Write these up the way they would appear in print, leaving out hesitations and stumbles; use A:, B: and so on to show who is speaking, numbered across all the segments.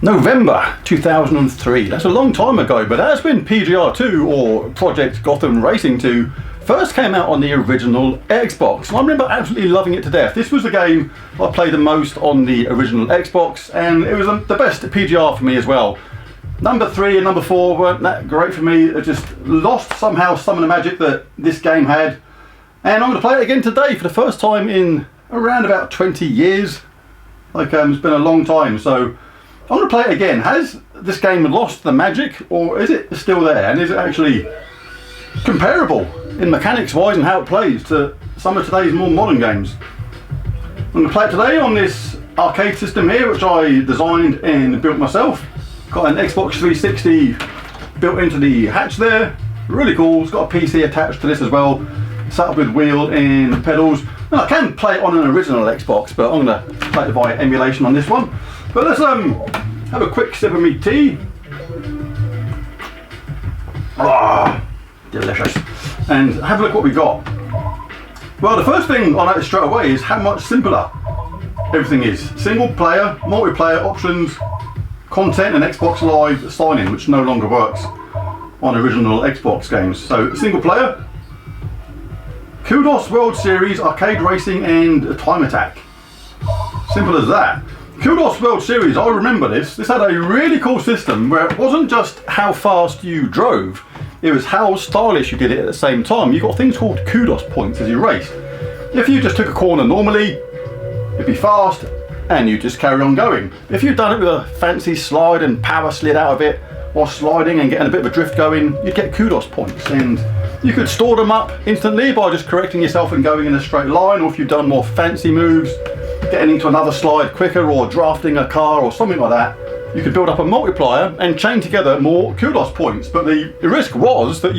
A: November 2003, that's a long time ago, but that's when PGR 2 or Project Gotham Racing 2 first came out on the original Xbox. And I remember absolutely loving it to death. This was the game I played the most on the original Xbox, and it was the best PGR for me as well. Number 3 and number 4 weren't that great for me. It just lost somehow some of the magic that this game had. And I'm going to play it again today for the first time in around about 20 years. It's been a long time, so I'm going to play it again. Has this game lost the magic, or is it still there? And is it actually comparable in mechanics wise and how it plays to some of today's more modern games? I'm going to play it today on this arcade system here, which I designed and built myself. Got an Xbox 360 built into the hatch there. Really cool. It's got a PC attached to this as well, set up with wheel and pedals. Now, I can play it on an original Xbox, but I'm going to play it via emulation on this one. But let's have a quick sip of me tea. Ah, delicious. And have a look what we got. Well, the first thing I noticed straight away is how much simpler everything is. Single player, multiplayer options, content, and Xbox Live sign-in, which no longer works on original Xbox games. So single player, Kudos World Series, Arcade Racing, and Time Attack. Simple as that. Kudos World Series, I remember this. This had a really cool system where it wasn't just how fast you drove, it was how stylish you did it at the same time. You got things called kudos points as you raced. If you just took a corner normally, it'd be fast and you just carry on going. If you'd done it with a fancy slide and power slid out of it while sliding and getting a bit of a drift going, you'd get kudos points, and you could store them up instantly by just correcting yourself and going in a straight line, or if you've done more fancy moves, getting into another slide quicker or drafting a car or something like that, you could build up a multiplier and chain together more kudos points. But the risk was that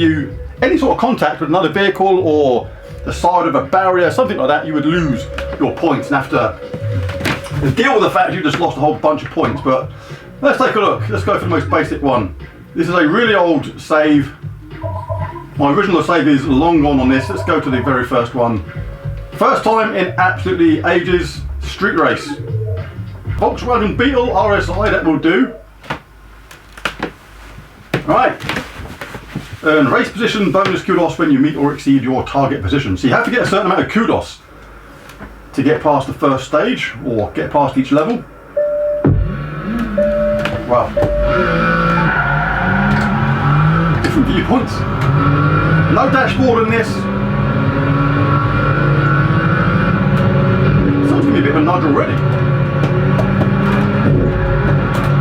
A: any sort of contact with another vehicle or the side of a barrier, something like that, you would lose your points and have to deal with the fact you just lost a whole bunch of points. But let's take a look. Let's go for the most basic one. This is a really old save. My original save is long gone on this. Let's go to the very first one. First time in absolutely ages. Street race. Volkswagen Beetle RSI, that will do. Right. Earn race position bonus kudos when you meet or exceed your target position. So you have to get a certain amount of kudos to get past the first stage or get past each level. Wow. Different viewpoints. No dashboard in this. Sounds giving me a bit of a nudge already.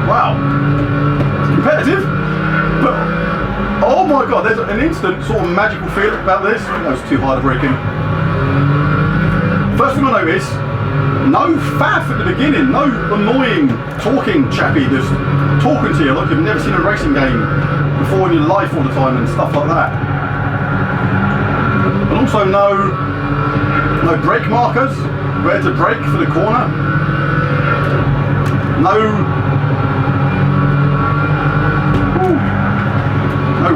A: Wow. It's competitive, but oh my god, there's an instant sort of magical feel about this. I think that was too hard to break in. First thing I notice, no faff at the beginning, no annoying talking chappy just talking to you like you've never seen a racing game before in your life all the time and stuff like that. And also no brake markers, where to brake for the corner. No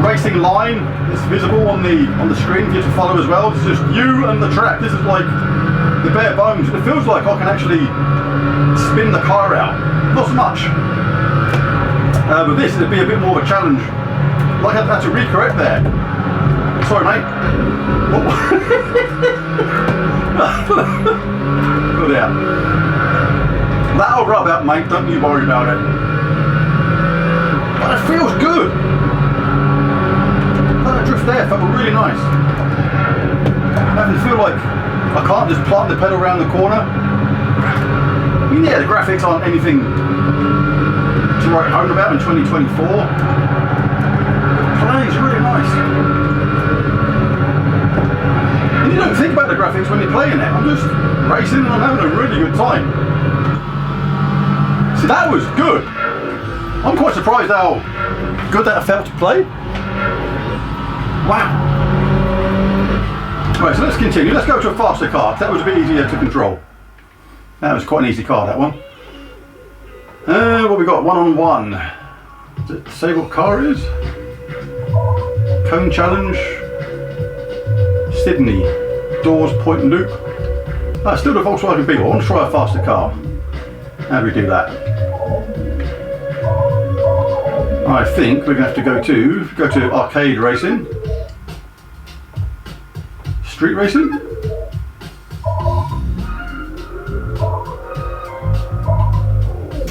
A: racing line is visible on the screen for you to follow as well. It's just you and the track. This is like the bare bones. It feels like I can actually spin the car out. Not so much. But this would be a bit more of a challenge. Like I had to recorrect there. Sorry, mate. Oh yeah. That'll rub out, mate. Don't you worry about it. But it feels good. That drift there felt really nice. Having to feel like I can't just plant the pedal around the corner. I mean, yeah, the graphics aren't anything to write home about in 2024. The play is really nice. And you don't think about the graphics when you're playing it. I'm just racing and I'm having a really good time. See, that was good. I'm quite surprised how good that felt to play. Wow. Right, so let's continue. Let's go to a faster car. That was a bit easier to control. That was quite an easy car, that one. What we got? 1-on-1. Does it say what car it is? Cone Challenge. Sydney. Doors, Point and Loop. Still the Volkswagen Beetle. I want to try a faster car. How do we do that? I think we're going to have to go to arcade racing, street racing.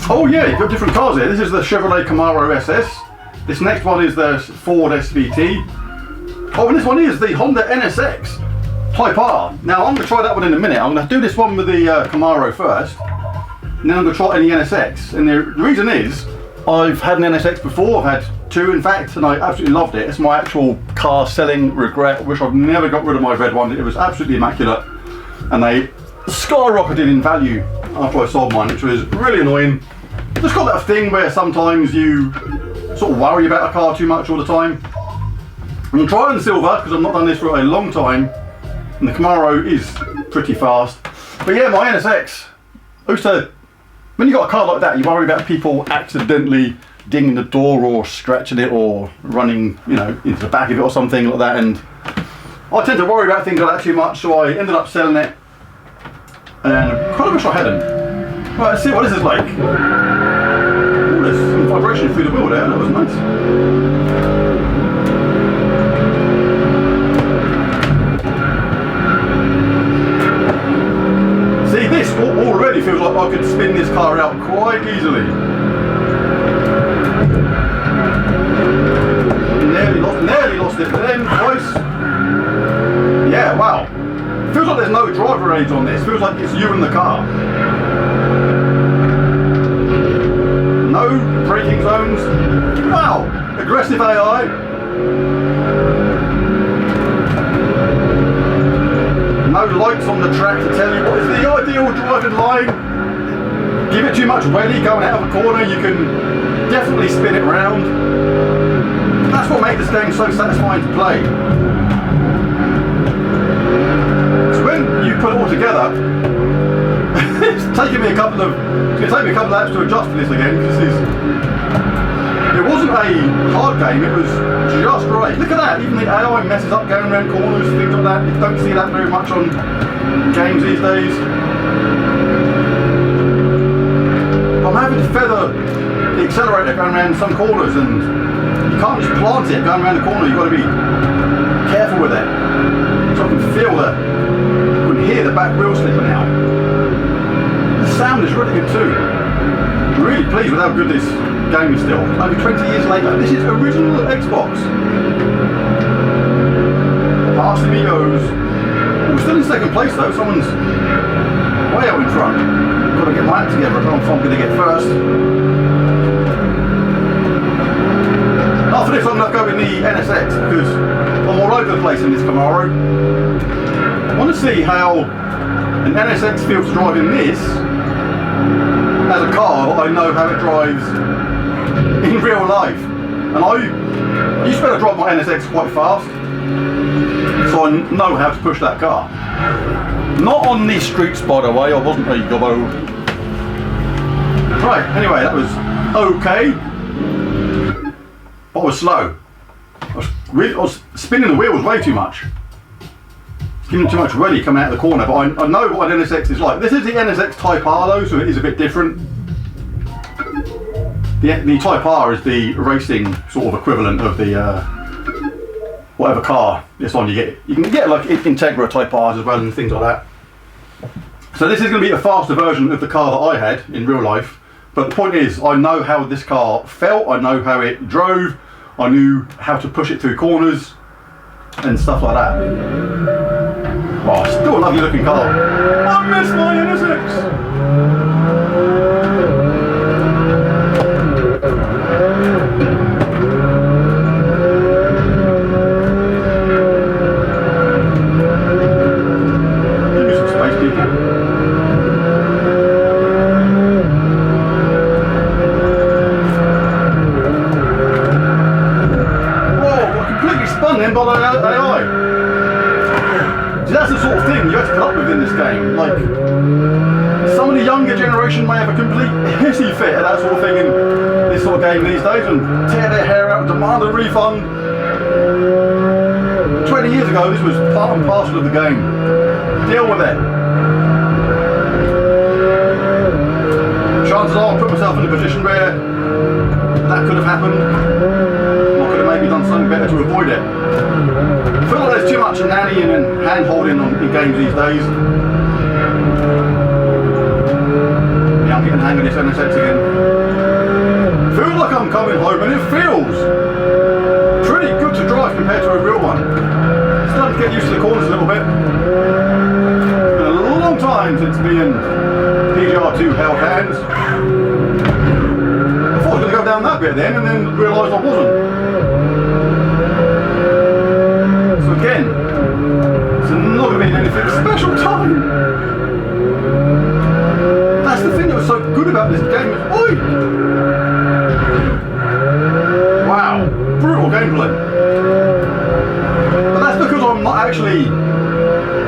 A: Oh yeah, you've got different cars here. This is the Chevrolet Camaro SS. This next one is the Ford SVT. Oh, and this one is the Honda NSX Type R. Now I'm going to try that one in a minute. I'm going to do this one with the Camaro first, and then I'm going to try any NSX. And the reason is, I've had an NSX before. I've had two in fact, and I absolutely loved it. It's my actual car selling regret. I wish I'd never got rid of my red one. It was absolutely immaculate, and they skyrocketed in value after I sold mine, which was really annoying. Just got that thing where sometimes you sort of worry about a car too much all the time. I'm going to try on the silver because I've not done this for a long time, and the Camaro is pretty fast. But yeah, my NSX, also, when you got a car like that, you worry about people accidentally dinging the door or scratching it or running, you know, into the back of it or something like that. And I tend to worry about things like that too much, so I ended up selling it. And I kind of wish I hadn't. Right, let's see what this is like. Oh, there's some vibration through the wheel there. That was nice. See, this already feels like I could spin this car out quite easily. Nearly lost it, but then twice. Yeah, wow. Feels like there's no driver aids on this. Feels like it's you and the car. No braking zones. Wow, aggressive AI. No lights on the track to tell you what is the ideal driving line. Give it too much welly going out of a corner, you can definitely spin it round. That's what makes this game so satisfying to play. So when you put it all together, it's going to take me a couple of laps to adjust to this again, because it wasn't a hard game, it was just right. Look at that, even the AI messes up going around corners, things like that. You don't see that very much on games these days. I'm having to feather the accelerator going around some corners, and you can't just plant it going around the corner, you've got to be careful with it. So I can feel I can hear the back wheel slipping out. The sound is really good too. I'm really pleased with how good this game is still. Over 20 years later. This is original Xbox. Past him he goes. We're still in second place though. Someone's way out in front. Got to get my act together if I'm going to get first. After this I'm going to go in the NSX because I'm all over the place in this Camaro. I want to see how an NSX feels driving this as a car. I know how it drives in real life, and I used to be able to drive my NSX quite fast, so I know how to push that car. Not on these streets, by the way. I wasn't a gobbo. Right, anyway, that was okay, but I was slow. I was spinning the wheels way too much. Giving too much ruddy coming out of the corner, but I know what an NSX is like. This is the NSX Type R though, so it is a bit different. The Type R is the racing sort of equivalent of the whatever car it's on. You can get like Integra Type Rs as well and things like that. So this is going to be a faster version of the car that I had in real life. But the point is, I know how this car felt. I know how it drove. I knew how to push it through corners and stuff like that. Oh, still a lovely looking car. I miss my NSX. By the AI. See, that's the sort of thing you have to put up with in this game. Like, some of the younger generation may have a complete hissy fit at that sort of thing in this sort of game these days and tear their hair out and demand a refund. 20 years ago, this was part and parcel of the game. Deal with it. Chances are I'll put myself in a position where that could have happened. find something better to avoid it. I feel like there's too much nannying and hand-holding in games these days. Yeah, I'm getting the hang of this NSX again. Feels like I'm coming home, and it feels pretty good to drive compared to a real one. Starting to get used to the corners a little bit. It's been a long time since me and PGR 2 held hands. I thought I was going to go down that bit then, and then realised I wasn't. So again, it's not going to be anything special time. That's the thing that was so good about this game. Oi! Wow, brutal gameplay. But that's because I'm not actually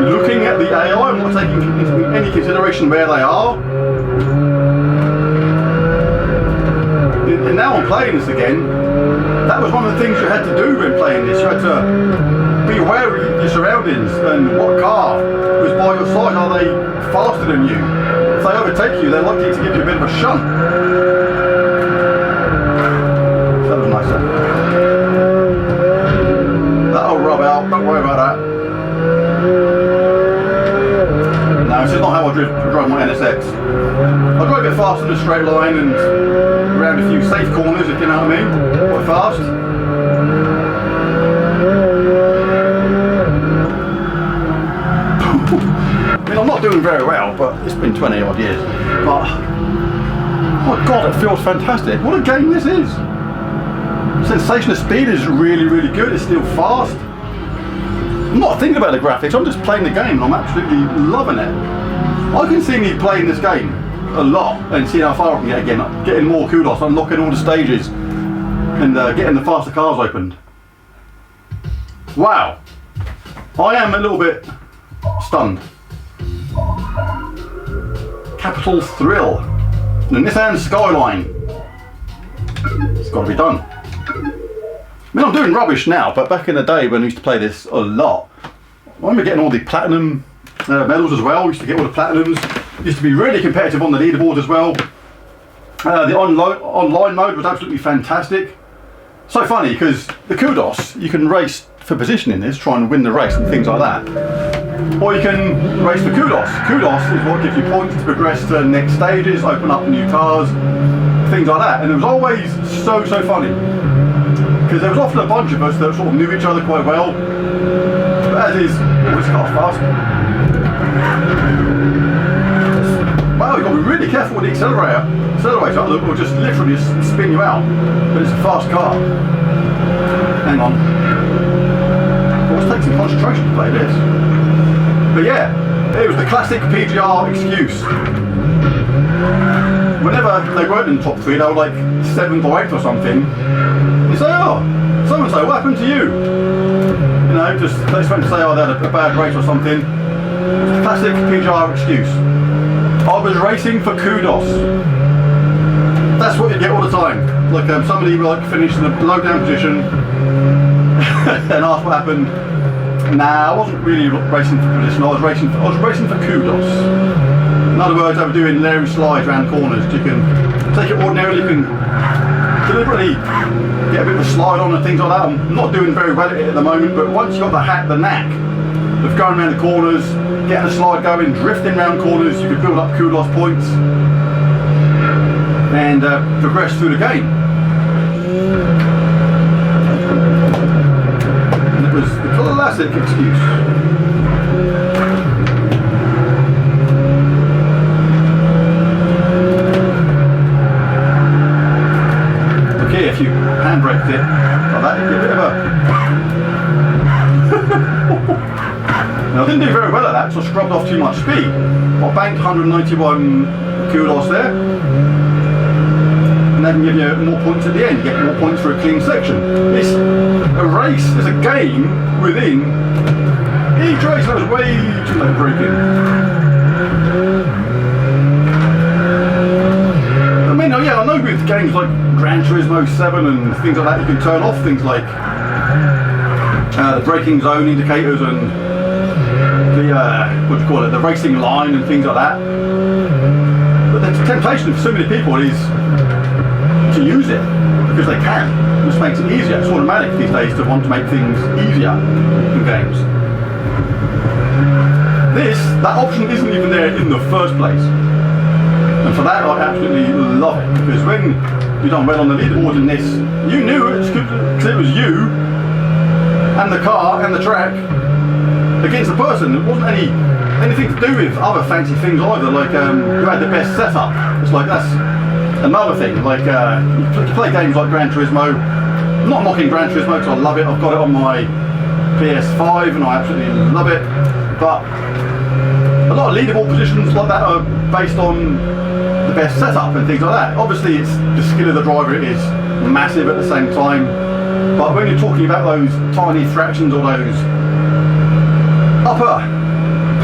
A: looking at the AI, I'm not taking into any consideration where they are. And now I'm playing this again. That was one of the things you had to do when playing this. You had to be aware of your surroundings and what car was by your side. Are they faster than you? If they overtake you, they're likely to give you a bit of a shunt. That was nice. That'll rub out, don't worry about that. No, this is not how I drive my NSX. I drive a bit fast in a straight line and around a few safe corners, if you know what I mean. Quite fast. I mean, I'm not doing very well, but it's been 20 odd years. But, oh my god, it feels fantastic. What a game this is. Sensation of speed is really, really good. It's still fast. I'm not thinking about the graphics, I'm just playing the game and I'm absolutely loving it. I can see me playing this game a lot and seeing how far I can get again, getting more kudos, unlocking all the stages and getting the faster cars opened. Wow, I am a little bit stunned. Capital Thrill, the Nissan Skyline. It's got to be done. I mean, I'm doing rubbish now, but back in the day when I used to play this a lot, I remember getting all the platinum medals as well. I used to get all the platinums. Used to be really competitive on the leaderboard as well. The online mode was absolutely fantastic. So funny because the kudos, you can race for position in this, try and win the race and things like that. Or you can race for kudos. Kudos is what gives you points to progress to next stages, open up new cars, things like that. And it was always so funny. Because there was often a bunch of us that sort of knew each other quite well. But as is, oh, this car's fast. Wow, you've got to be really careful with the accelerator. It will just literally spin you out. But it's a fast car. Hang on. Well, it takes some concentration to play this. But yeah, it was the classic PGR excuse. Whenever they weren't in the top 3, they were like 7th or 8th or something. You say, oh, so-and-so, what happened to you? You know, they just went to say, oh, they had a bad race or something. It's the classic PGR excuse. I was racing for kudos. That's what you get all the time. Like somebody will like finish in a low down position and ask what happened. Nah, I wasn't really racing for position. I was racing for kudos. In other words, I was doing Larry slides around corners. You can take it ordinarily. You can deliberately get a bit of a slide on and things like that. I'm not doing very well at it at the moment, but once you've got the knack of going around the corners, getting a slide going, drifting around corners, you can build up kudos points and progress through the game. And it was the classic excuse. Okay, if you handbraked it like that, you get a bit of a... Now, I didn't do very well at that, so I scrubbed off too much speed. I banked 191 kudos there. And that can give you more points at the end, get more points for a clean section. It's a race, it's a game within each race. That was way too late braking. I mean, yeah, I know with games like Gran Turismo 7 and things like that, you can turn off things like the braking zone indicators and the, what do you call it, the racing line and things like that. But the temptation for so many people is to use it. because they can. It just makes it easier. It's automatic these days to want to make things easier in games. That option isn't even there in the first place. And for that I absolutely love it, because when you've done well on the leaderboard in this, you knew it because it was you and the car and the track against the person. It wasn't anything to do with other fancy things either, like who had the best setup. It's like that's another thing. Like you play games like Gran Turismo. I'm not knocking Gran Turismo because I love it. I've got it on my PS5 and I absolutely love it. But a lot of leaderboard positions like that are based on the best setup and things like that. Obviously it's the skill of the driver is massive at the same time, but when you're talking about those tiny fractions or those upper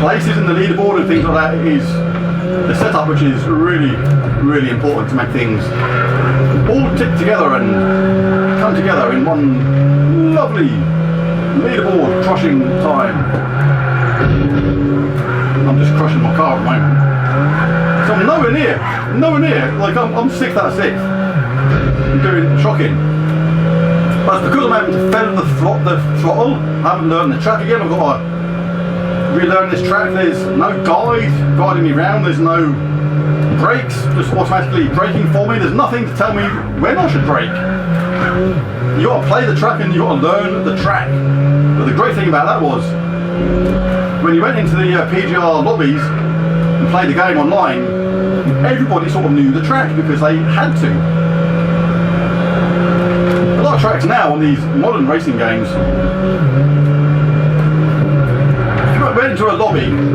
A: places in the leaderboard and things like that, it is the setup which is really, really important to make things all tick together and come together in one lovely leaderboard crushing time. I'm just crushing my car at the moment. So I'm nowhere near. Like I'm 6th out of 6th. I'm doing shocking. But it's because I'm having to feather the throttle. I haven't learned the track again. I've got to relearn this track. There's no guide guiding me around. There's no brakes just automatically braking for me. There's nothing to tell me when I should brake. You got to play the track and you got to learn the track. But the great thing about that was, when you went into the PGR lobbies and played the game online, everybody sort of knew the track because they had to. A lot of tracks now on these modern racing games, if you went into a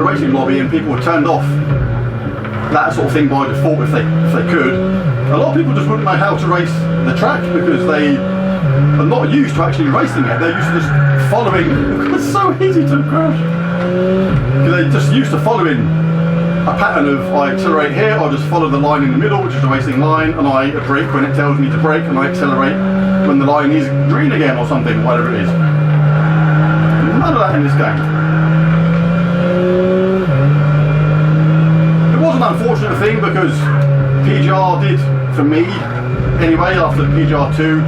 A: racing lobby, and people were turned off that sort of thing by default if they could, a lot of people just wouldn't know how to race the track because they are not used to actually racing it. They're used to just following. It's so easy to crash. Because they're just used to following a pattern of I accelerate here, I'll just follow the line in the middle, which is the racing line, and I brake when it tells me to brake, and I accelerate when the line is green again or something, whatever it is. None of that in this game. It was an unfortunate thing because PGR did, for me anyway, after PGR 2,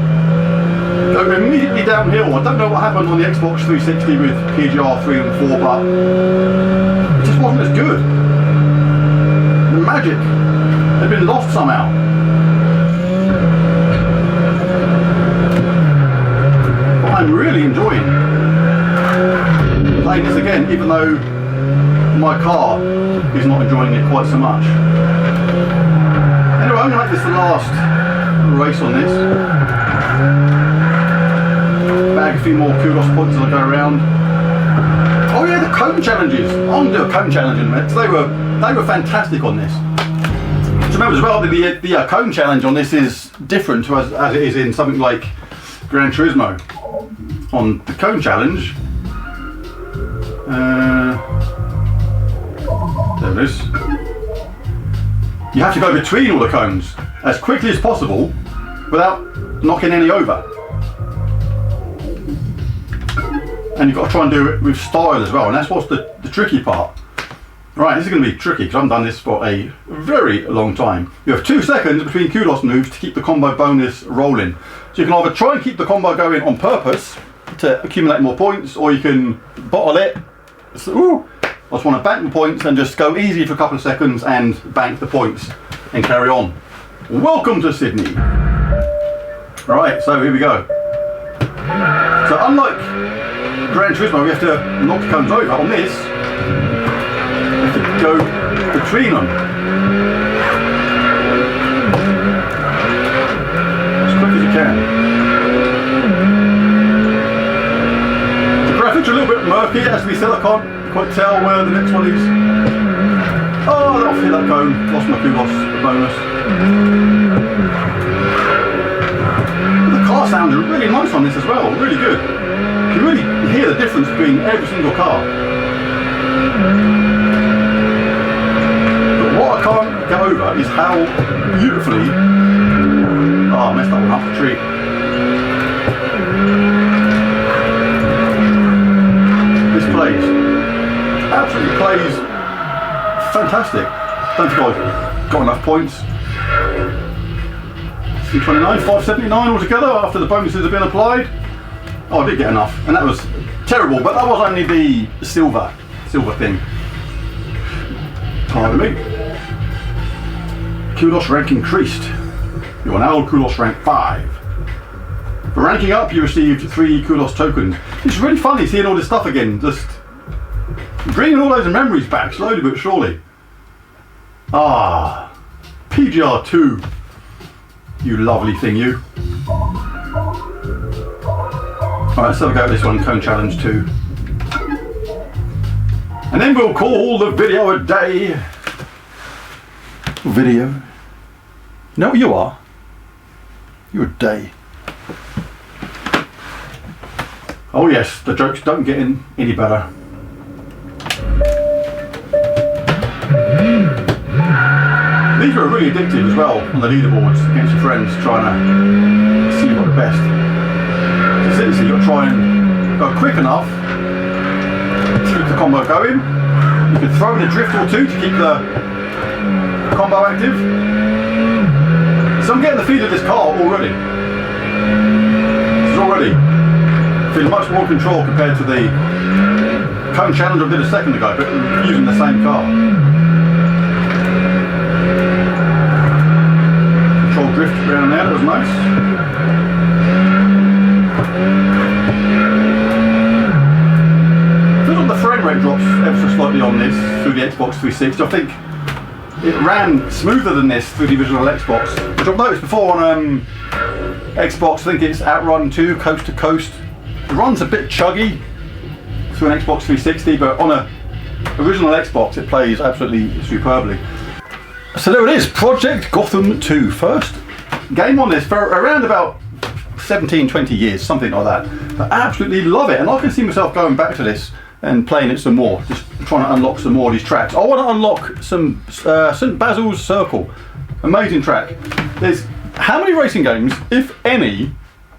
A: go immediately downhill. I don't know what happened on the Xbox 360 with PGR 3 and 4, but it just wasn't as good. The magic had been lost somehow. But I'm really enjoying playing this again, even though my car is not enjoying it quite so much. Anyway, I'm going to make this the last race on this. Bag a few more kudos points as I go around. Oh yeah, the cone challenges. I'm going to do a cone challenge in a minute. They were fantastic on this. Just remember as well that the cone challenge on this is different to as it is in something like Gran Turismo. On the cone challenge, there it is. You have to go between all the cones as quickly as possible without knocking any over. And you've got to try and do it with style as well, and that's what's the tricky part. Right, this is going to be tricky because I haven't done this for a very long time. You have 2 seconds between kudos moves to keep the combo bonus rolling. So you can either try and keep the combo going on purpose to accumulate more points, or you can bottle it. So, I just want to bank the points and just go easy for a couple of seconds and bank the points and carry on. Welcome to Sydney. Right, so here we go. So unlike Gran Turismo, we have to knock the cones over. On this, you have to go between them as quick as you can. The graphics are a little bit murky, as we said. I can't quite tell where the next one is. Oh, I'll hit that cone. Lost my kudos bonus. The car sounds are really nice on this as well. Really good. You can really hear the difference between every single car. But what I can't get over is how beautifully... Oh, I messed that one up, the tree. This plays. Absolutely plays fantastic. Don't think I've got enough points. 529, 579 altogether after the bonuses have been applied. Oh, I did get enough, and that was terrible, but that was only the silver thing. Pardon me. Kudos rank increased. You are now Kudos rank 5. For ranking up, you received 3 Kudos tokens. It's really funny seeing all this stuff again, just bringing all those memories back, slowly but surely. Ah, PGR 2, you lovely thing, you. Alright, so we'll go with this one, Cone Challenge 2. And then we'll call the video a day. Video? You know what you are? You're a day. Oh yes, the jokes don't get any better. These are really addictive as well on the leaderboards against your friends, trying to see what the best. So you've got to try and go quick enough to keep the combo going. You can throw in a drift or two to keep the combo active. So I'm getting the feel of this car already. This is already feeling much more control compared to the Cone Challenge I did a second ago, but using the same car. Control drift around there, that was nice. Feels like the frame rate drops ever so slightly on this through the Xbox 360. I think it ran smoother than this through the original Xbox, which I've noticed before on Xbox. I think it's Outrun 2 Coast to Coast. It runs a bit chuggy through an Xbox 360, but on a original Xbox it plays absolutely superbly. So there it is, Project Gotham 2. First game on this for around about 17-20 years, something like that. But I absolutely love it, and I can see myself going back to this and playing it some more, just trying to unlock some more of these tracks. I want to unlock some St. Basil's Circle. Amazing track. There's how many racing games, if any,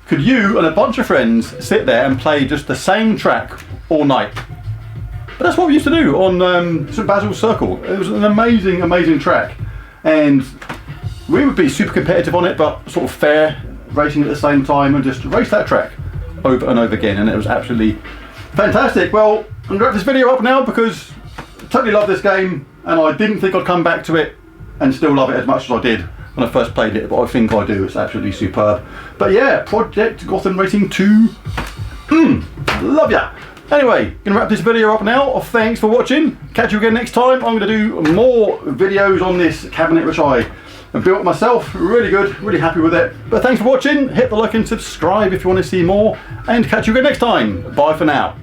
A: could you and a bunch of friends sit there and play just the same track all night? But that's what we used to do on St. Basil's Circle. It was an amazing, amazing track, and we would be super competitive on it, but sort of fair racing at the same time, and just race that track over and over again, and it was absolutely fantastic. Well, I'm going to wrap this video up now because I totally love this game, and I didn't think I'd come back to it and still love it as much as I did when I first played it, but I think I do. It's absolutely superb. But yeah, Project Gotham Racing 2, love ya. Anyway, gonna wrap this video up now. Thanks for watching. Catch you again next time. I'm gonna do more videos on this cabinet which I built myself. Really good, really happy with it. But thanks for watching. Hit the like and subscribe if you want to see more, and catch you again next time. Bye for now.